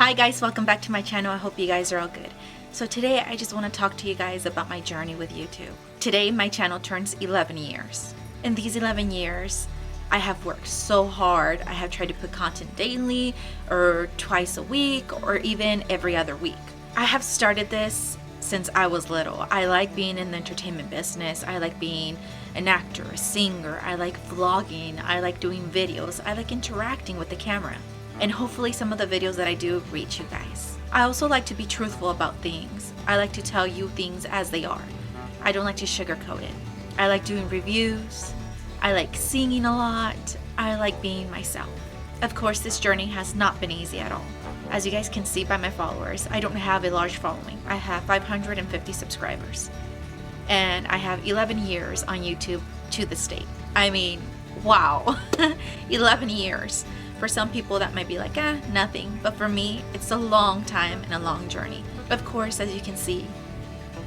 Hi guys, welcome back to my channel. I hope you guys are all good. So today I just want to talk to you guys about my journey with YouTube. Today my channel turns 11 years. In these 11 years, I have worked so hard. I have tried to put content daily or twice a week or even every other week. I have started this since I was little. I like being in the entertainment business. I like being an actor, a singer. I like vlogging. I like doing videos. I like interacting with the camera. And hopefully some of the videos that I do reach you guys. I also like to be truthful about things. I like to tell you things as they are. I don't like to sugarcoat it. I like doing reviews. I like singing a lot. I like being myself. Of course, this journey has not been easy at all. As you guys can see by my followers, I don't have a large following. I have 550 subscribers. And I have 11 years on YouTube to this date. I mean, wow, 11 years. For some people that might be like, nothing. But for me, it's a long time and a long journey. Of course, as you can see,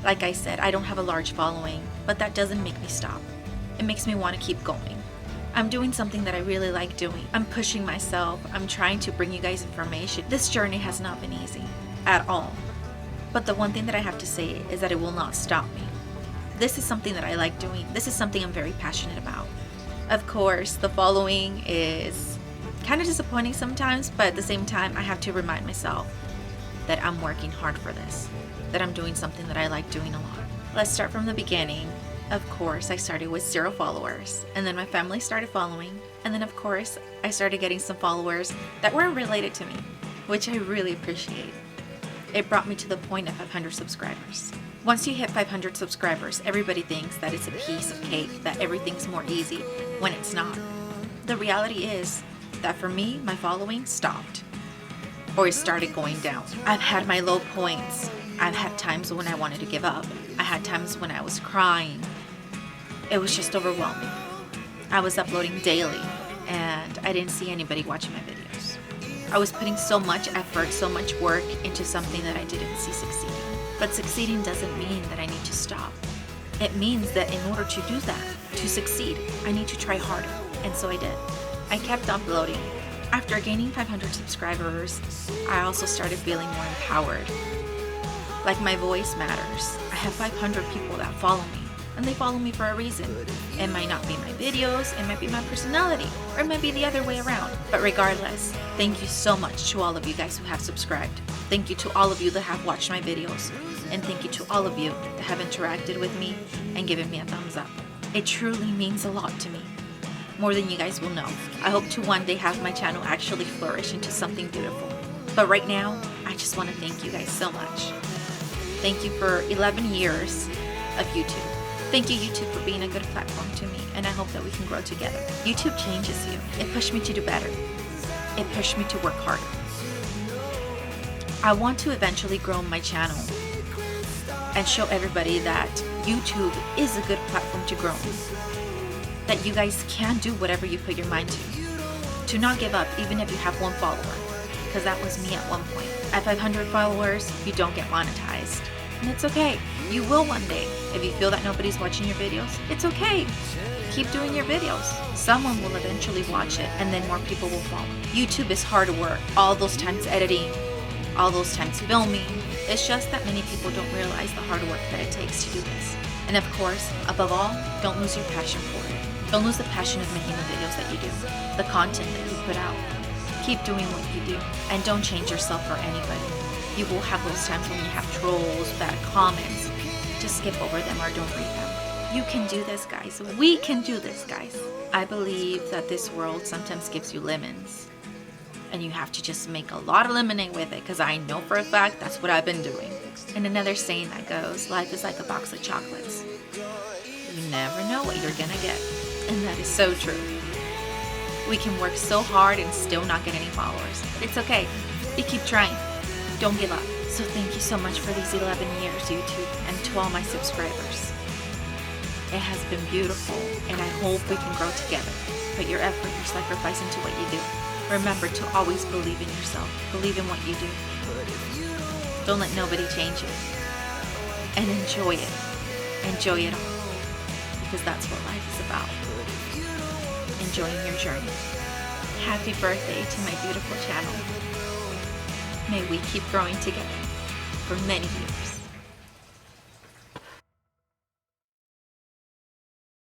like I said, I don't have a large following, but that doesn't make me stop. It makes me want to keep going. I'm doing something that I really like doing. I'm pushing myself. I'm trying to bring you guys information. This journey has not been easy at all. But the one thing that I have to say is that it will not stop me. This is something that I like doing. This is something I'm very passionate about. Of course, the following is kind of disappointing sometimes, but at the same time, I have to remind myself that I'm working hard for this, that I'm doing something that I like doing a lot. Let's start from the beginning. Of course, I started with 0 followers, and then my family started following, and then of course, I started getting some followers that weren't related to me, which I really appreciate. It brought me to the point of 500 subscribers. Once you hit 500 subscribers, everybody thinks that it's a piece of cake, that everything's more easy, when it's not. The reality is that for me, my following stopped, or it started going down. I've had my low points. I've had times when I wanted to give up. I had times when I was crying. It was just overwhelming. I was uploading daily, and I didn't see anybody watching my videos. I was putting so much effort, so much work into something that I didn't see succeeding. But succeeding doesn't mean that I need to stop. It means that in order to do that, to succeed, I need to try harder, and so I did. I kept uploading. After gaining 500 subscribers, I also started feeling more empowered. Like my voice matters. I have 500 people that follow me, and they follow me for a reason. It might not be my videos, it might be my personality, or it might be the other way around. But regardless, thank you so much to all of you guys who have subscribed. Thank you to all of you that have watched my videos. And thank you to all of you that have interacted with me and given me a thumbs up. It truly means a lot to me. More than you guys will know. I hope to one day have my channel actually flourish into something beautiful. But right now, I just want to thank you guys so much. Thank you for 11 years of YouTube. Thank you, YouTube, for being a good platform to me, and I hope that we can grow together. YouTube changes you. It pushed me to do better. It pushed me to work harder. I want to eventually grow my channel and show everybody that YouTube is a good platform to grow. That you guys can do whatever you put your mind to. To not give up even if you have 1 follower, because that was me at one point. At 500 followers, you don't get monetized. And it's okay. You will one day. If you feel that nobody's watching your videos, it's okay. Keep doing your videos. Someone will eventually watch it, and then more people will follow. YouTube is hard work. All those times editing, all those times filming. It's just that many people don't realize the hard work that it takes to do this. And of course, above all, don't lose your passion for it. Don't lose the passion of making the videos that you do, the content that you put out. Keep doing what you do, and don't change yourself for anybody. You will have those times when you have trolls, bad comments. Just skip over them or don't read them. You can do this, guys. We can do this, guys. I believe that this world sometimes gives you lemons, and you have to just make a lot of lemonade with it, because I know for a fact that's what I've been doing. And another saying that goes, life is like a box of chocolates. You never know what you're gonna get. And that is so true. We can work so hard and still not get any followers. It's okay. You keep trying. Don't give up. So thank you so much for these 11 years, YouTube, and to all my subscribers. It has been beautiful, and I hope we can grow together. Put your effort, your sacrifice into what you do. Remember to always believe in yourself. Believe in what you do. Don't let nobody change you. And enjoy it. Enjoy it all. Because that's what life is about. Enjoying your journey. Happy birthday to my beautiful channel. may we keep growing together for many years.